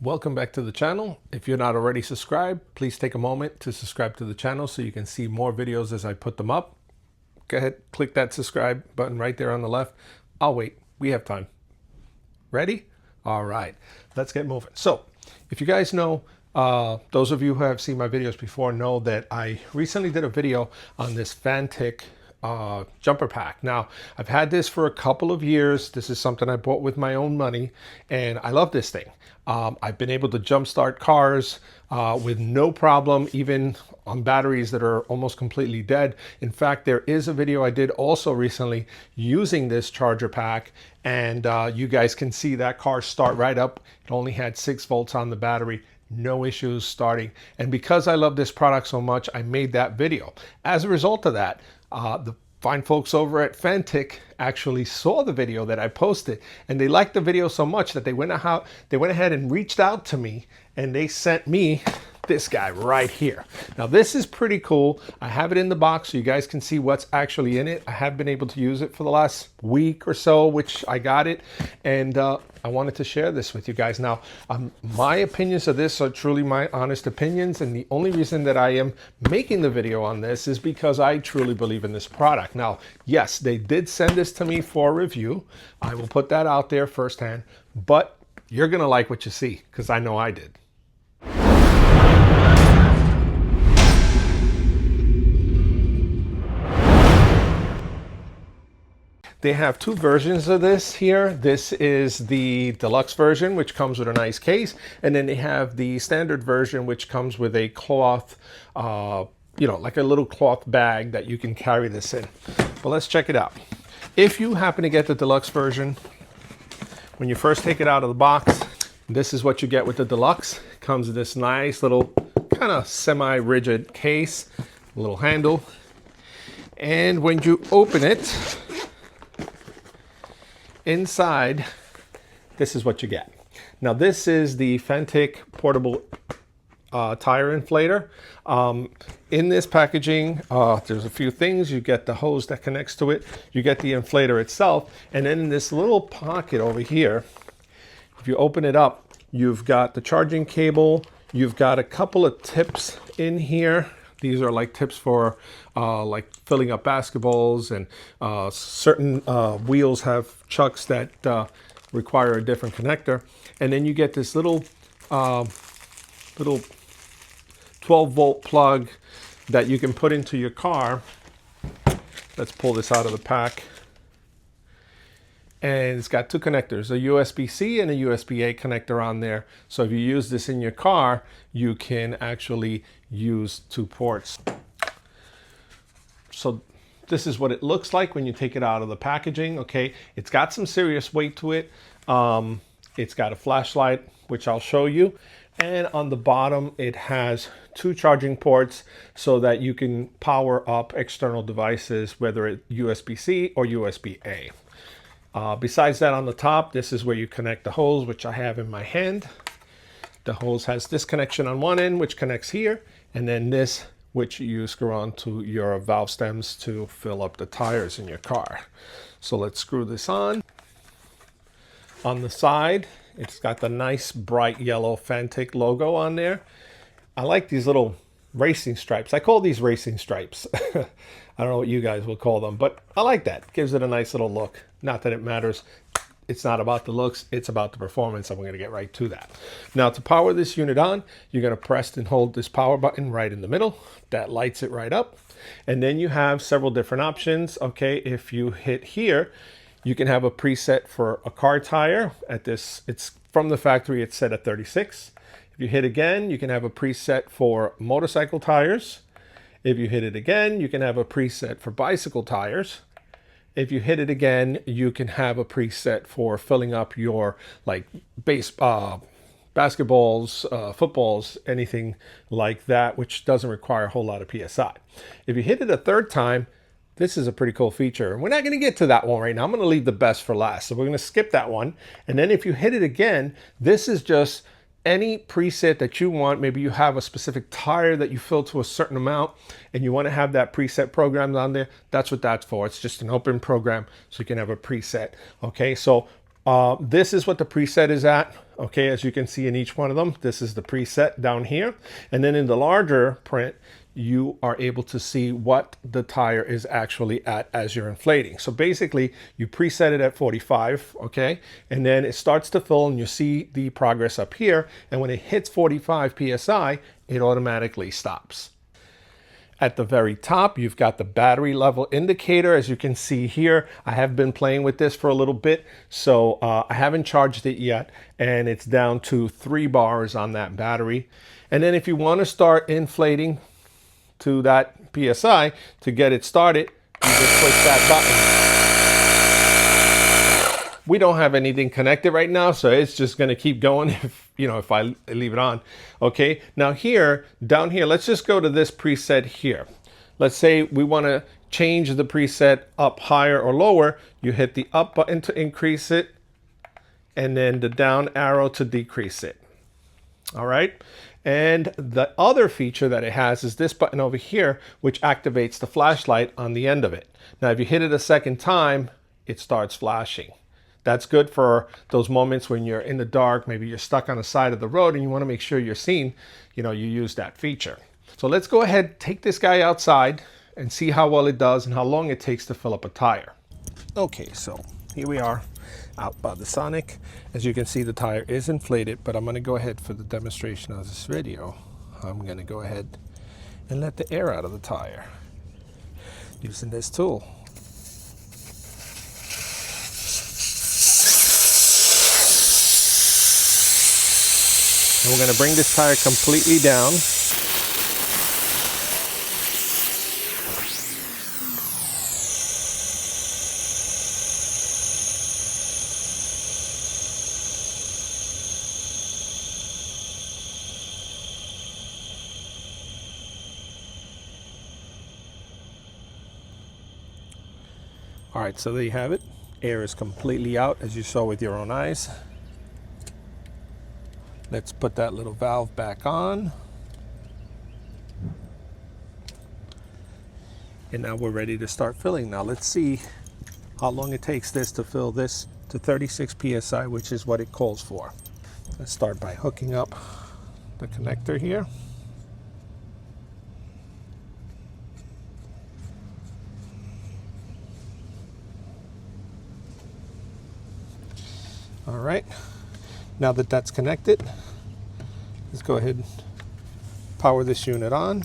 Welcome back to the channel. If you're not already subscribed, please take a moment to subscribe to the channel so you can see more videos as I put them up. Go ahead, click that subscribe button right there on the left. I'll wait. We have time. Ready? All right, let's get moving. So if you guys know, those of you who have seen my videos before know that I recently did a video on this Fanttik jumper pack. Now, I've had this for a couple of years. This is something I bought with my own money, and I love this thing. I've been able to jumpstart cars with no problem, even on batteries that are almost completely dead. In fact, there is a video I did also recently using this charger pack, and you guys can see that car start right up. It only had 6 volts on the battery. No issues starting. And because I love this product so much, I made that video. As a result of that, the fine folks over at Fantic actually saw the video that I posted, and they liked the video so much that they went ahead and reached out to me, and they sent me this guy right here. Now this is pretty cool. I have it in the box so you guys can see what's actually in it. I have been able to use it for the last week or so, which I got it, and I wanted to share this with you guys. Now, my opinions of this are truly my honest opinions, and the only reason that I am making the video on this is because I truly believe in this product. Now, yes, they did send this to me for review. I will put that out there firsthand, but you're gonna like what you see, because I know I did. They have 2 versions of this here. This is the deluxe version, which comes with a nice case. And then they have the standard version, which comes with a cloth, like a little cloth bag that you can carry this in. But let's check it out. If you happen to get the deluxe version, when you first take it out of the box, this is what you get with the deluxe. It comes with this nice little kind of semi-rigid case, little handle. And when you open it, inside, this is what you get. Now this is the Fanttik portable tire inflator. In this packaging, there's a few things. You get the hose that connects to it, you get the inflator itself, and then in this little pocket over here, if you open it up, you've got the charging cable, you've got a couple of tips in here. These are like tips for like filling up basketballs, and certain wheels have chucks that require a different connector. And then you get this little 12-volt plug that you can put into your car. Let's pull this out of the pack. And it's got 2 connectors, a USB-C and a USB-A connector on there. So if you use this in your car, you can actually use 2 ports. So this is what it looks like when you take it out of the packaging. Okay, it's got some serious weight to it. It's got a flashlight, which I'll show you. And on the bottom, it has 2 charging ports so that you can power up external devices, whether it's USB-C or USB-A. Besides that, on the top, this is where you connect the hose, which I have in my hand. The hose has this connection on one end, which connects here, and then this, which you screw onto your valve stems to fill up the tires in your car. So let's screw this on. On the side, it's got the nice bright yellow Fantic logo on there. I like these little racing stripes. I call these racing stripes. I don't know what you guys will call them, but I like that. Gives it a nice little look. Not that it matters. It's not about the looks, it's about the performance, and we're gonna get right to that. Now, to power this unit on, you're gonna press and hold this power button right in the middle. That lights it right up. And then you have several different options. Okay, if you hit here, you can have a preset for a car tire. At this, it's from the factory, it's set at 36. If you hit again, you can have a preset for motorcycle tires. If you hit it again, you can have a preset for bicycle tires. If you hit it again, you can have a preset for filling up your basketballs, footballs, anything like that, which doesn't require a whole lot of PSI. If you hit it a 3rd time, this is a pretty cool feature. And we're not gonna get to that one right now. I'm gonna leave the best for last. So we're gonna skip that one. And then if you hit it again, this is just any preset that you want. Maybe you have a specific tire that you fill to a certain amount and you want to have that preset programmed on there. That's what that's for. It's just an open program so you can have a preset. Okay, so This is what the preset is at. Okay, as you can see in each one of them, this is the preset down here. And then in the larger print, you are able to see what the tire is actually at as you're inflating. So basically, you preset it at 45, okay? And then it starts to fill and you see the progress up here. And when it hits 45 PSI, it automatically stops. At the very top, you've got the battery level indicator. As you can see here, I have been playing with this for a little bit, so I haven't charged it yet, and it's down to 3 bars on that battery. And then if you want to start inflating to that PSI to get it started, you just push that button. We don't have anything connected right now, so it's just going to keep going if I leave it on. Okay, now down here, let's just go to this preset here. Let's say we want to change the preset up higher or lower. You hit the up button to increase it, and then the down arrow to decrease it. All right. And the other feature that it has is this button over here, which activates the flashlight on the end of it. Now, if you hit it a second time, it starts flashing. That's good for those moments when you're in the dark, maybe you're stuck on the side of the road and you want to make sure you're seen, you use that feature. So let's go ahead, take this guy outside and see how well it does and how long it takes to fill up a tire. Okay, so here we are out by the Sonic. As you can see, the tire is inflated, but I'm going to go ahead for the demonstration of this video. I'm going to go ahead and let the air out of the tire using this tool. And we're going to bring this tire completely down. All right, so there you have it. Air is completely out, as you saw with your own eyes. Let's put that little valve back on. And now we're ready to start filling. Now let's see how long it takes this to fill this to 36 PSI, which is what it calls for. Let's start by hooking up the connector here. All right. Now that that's connected, let's go ahead and power this unit on.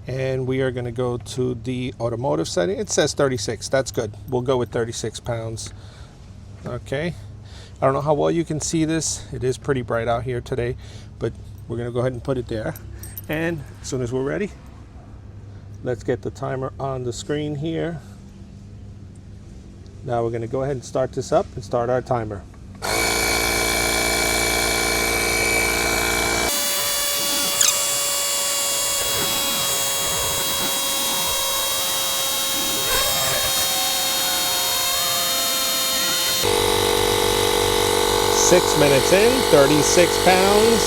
And we are going to go to the automotive setting. It says 36. That's good. We'll go with 36 pounds. Okay. I don't know how well you can see this. It is pretty bright out here today, but we're going to go ahead and put it there. And as soon as we're ready, let's get the timer on the screen here. Now we're going to go ahead and start this up and start our timer. Six minutes in, 36 pounds.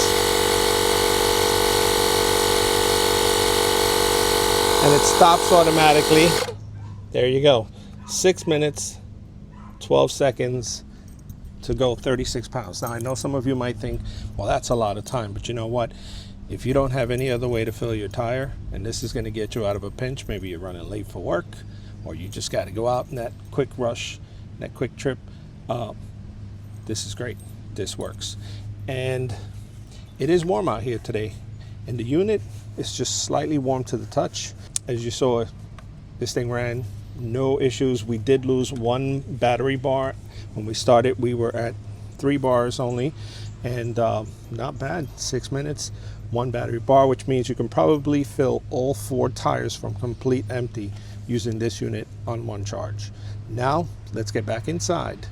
And it stops automatically. There you go. 6 minutes. 12 seconds to go 36 pounds. Now, I know some of you might think, well, that's a lot of time, but you know what? If you don't have any other way to fill your tire, and this is going to get you out of a pinch, maybe you're running late for work, or you just got to go out in that quick rush, that quick trip, this is great. This works. And it is warm out here today, and the unit is just slightly warm to the touch. As you saw, this thing ran no issues. We did lose one battery bar. When we started, we were at 3 bars only, and not bad. 6 minutes, 1 battery bar, which means you can probably fill all 4 tires from complete empty using this unit on 1 charge. Now let's get back inside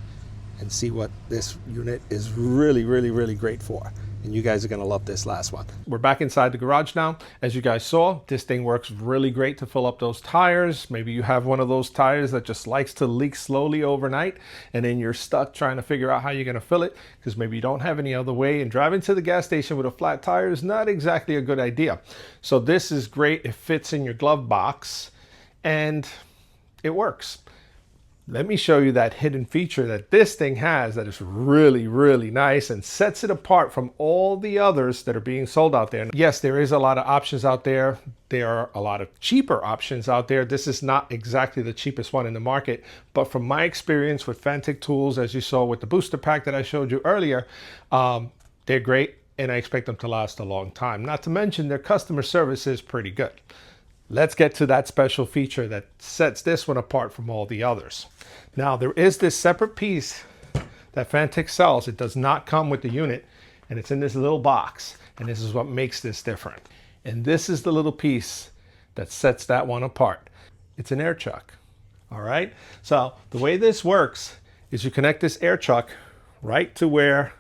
and see what this unit is really great for. And you guys are going to love this last one. We're back inside the garage now. As you guys saw, this thing works really great to fill up those tires. Maybe you have one of those tires that just likes to leak slowly overnight, and then you're stuck trying to figure out how you're going to fill it because maybe you don't have any other way, and driving to the gas station with a flat tire is not exactly a good idea. So this is great. It fits in your glove box and it works. Let me show you that hidden feature that this thing has that is really, really nice and sets it apart from all the others that are being sold out there. Yes, there is a lot of options out there. There are a lot of cheaper options out there. This is not exactly the cheapest one in the market, but from my experience with Fantic tools, as you saw with the booster pack that I showed you earlier, they're great and I expect them to last a long time. Not to mention their customer service is pretty good. Let's get to that special feature that sets this one apart from all the others. Now, there is this separate piece that Fanttik sells. It does not come with the unit, and it's in this little box, and this is what makes this different. And this is the little piece that sets that one apart. It's an air chuck, all right? So the way this works is you connect this air chuck right to where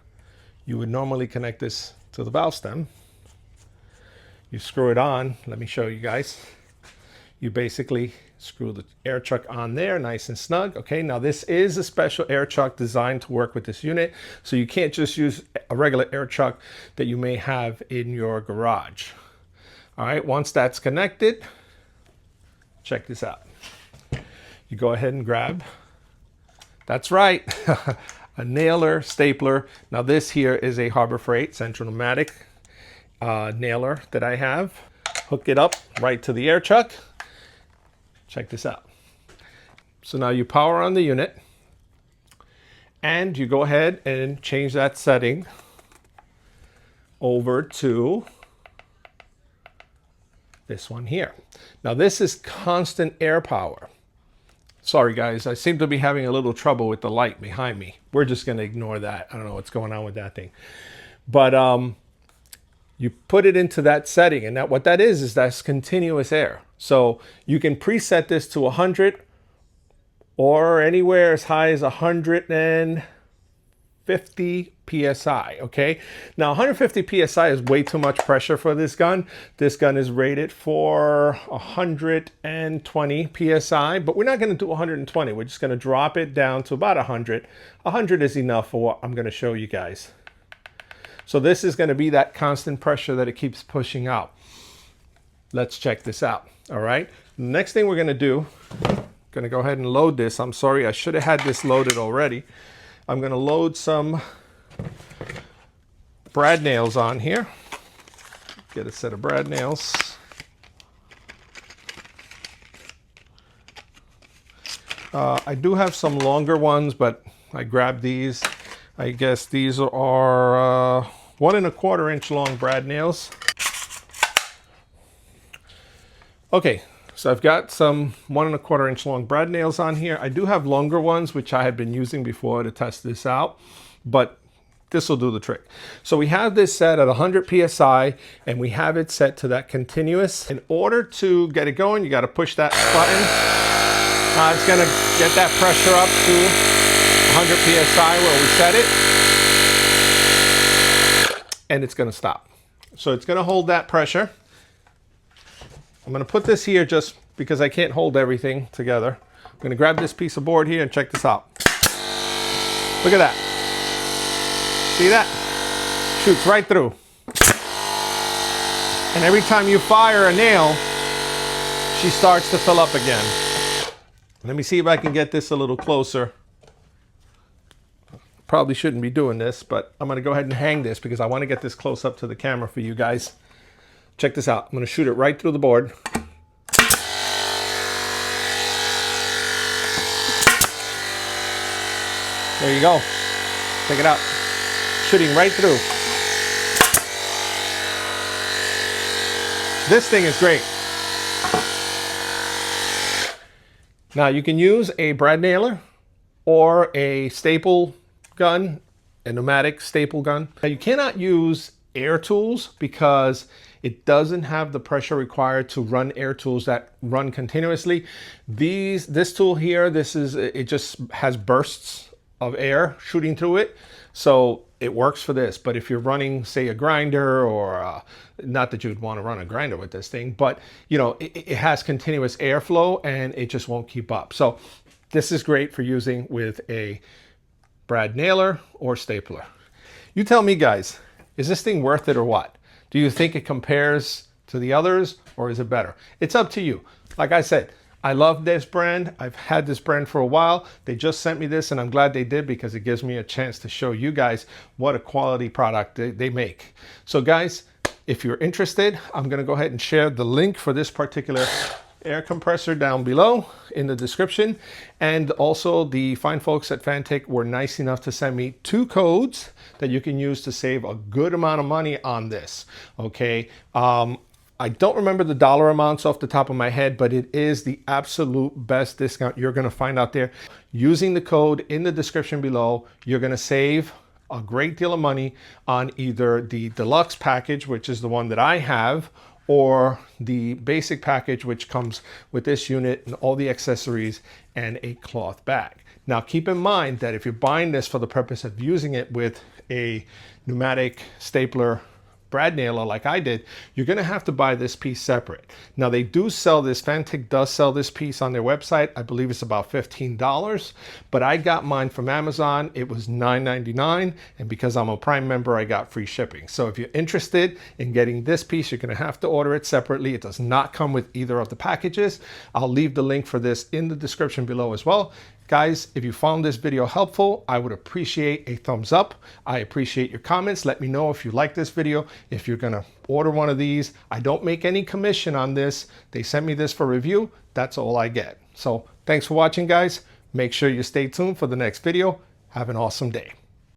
you would normally connect this to the valve stem. You screw it on. Let me show you guys. You basically screw the air chuck on there, nice and snug. Okay, now this is a special air chuck designed to work with this unit, so you can't just use a regular air chuck that you may have in your garage. All right, once that's connected, check this out. You go ahead and grab, that's right, a nailer stapler. Now this here is a Harbor Freight Central Pneumatic nailer that I have. Hook it up right to the air chuck. Check this out. So now you power on the unit and you go ahead and change that setting over to this one here. Now this is constant air power. Sorry guys, I seem to be having a little trouble with the light behind me. We're just gonna ignore that. I don't know what's going on with that thing. But you put it into that setting, and what that is that's continuous air. So you can preset this to 100 or anywhere as high as 150 PSI, okay? Now 150 PSI is way too much pressure for this gun. This gun is rated for 120 PSI, but we're not gonna do 120. We're just gonna drop it down to about 100. 100 is enough for what I'm gonna show you guys. So this is gonna be that constant pressure that it keeps pushing out. Let's check this out, all right? Next thing we're gonna do, gonna go ahead and load this. I'm sorry, I should have had this loaded already. I'm gonna load some brad nails on here. Get a set of brad nails. I do have some longer ones, but I grabbed these. I guess these are 1 1/4 inch long brad nails. Okay, so I've got some 1 1/4 inch long brad nails on here. I do have longer ones, which I had been using before to test this out, but this will do the trick. So we have this set at 100 PSI, and we have it set to that continuous. In order to get it going, you gotta push that button. It's gonna get that pressure up to 100 PSI where we set it, and it's gonna stop. So it's gonna hold that pressure. I'm gonna put this here just because I can't hold everything together. I'm gonna grab this piece of board here and check this out. Look at that. See that? Shoots right through. And every time you fire a nail, she starts to fill up again. Let me see if I can get this a little closer. Probably shouldn't be doing this, but I'm gonna go ahead and hang this because I wanna get this close up to the camera for you guys. Check this out. I'm gonna shoot it right through the board. There you go. Check it out. Shooting right through. This thing is great. Now you can use a brad nailer or a staple gun, a pneumatic staple gun. Now you cannot use air tools because it doesn't have the pressure required to run air tools that run continuously. This tool here, it just has bursts of air shooting through it. So it works for this. But if you're running, say, a grinder or not that you'd want to run a grinder with this thing, but you know, it has continuous airflow and it just won't keep up. So this is great for using with a brad nailer or stapler. You tell me, guys, is this thing worth it or what? Do you think it compares to the others or is it better? It's up to you. Like I said, I love this brand. I've had this brand for a while. They just sent me this and I'm glad they did because it gives me a chance to show you guys what a quality product they make. So guys, if you're interested, I'm gonna go ahead and share the link for this particular air compressor down below in the description. And also the fine folks at Fanttik were nice enough to send me 2 codes that you can use to save a good amount of money on this, okay? I don't remember the dollar amounts off the top of my head, but it is the absolute best discount you're gonna find out there. Using the code in the description below, you're gonna save a great deal of money on either the deluxe package, which is the one that I have, or the basic package, which comes with this unit and all the accessories and a cloth bag. Now keep in mind that if you're buying this for the purpose of using it with a pneumatic stapler brad nailer like I did, you're gonna have to buy this piece separate. Now they do sell this, Fanttik does sell this piece on their website. I believe it's about $15, but I got mine from Amazon. It was $9.99, and because I'm a Prime member, I got free shipping. So if you're interested in getting this piece, you're gonna have to order it separately. It does not come with either of the packages. I'll leave the link for this in the description below as well. Guys, if you found this video helpful, I would appreciate a thumbs up. I appreciate your comments. Let me know if you like this video, if you're gonna order one of these. I don't make any commission on this. They sent me this for review. That's all I get. So thanks for watching, guys. Make sure you stay tuned for the next video. Have an awesome day.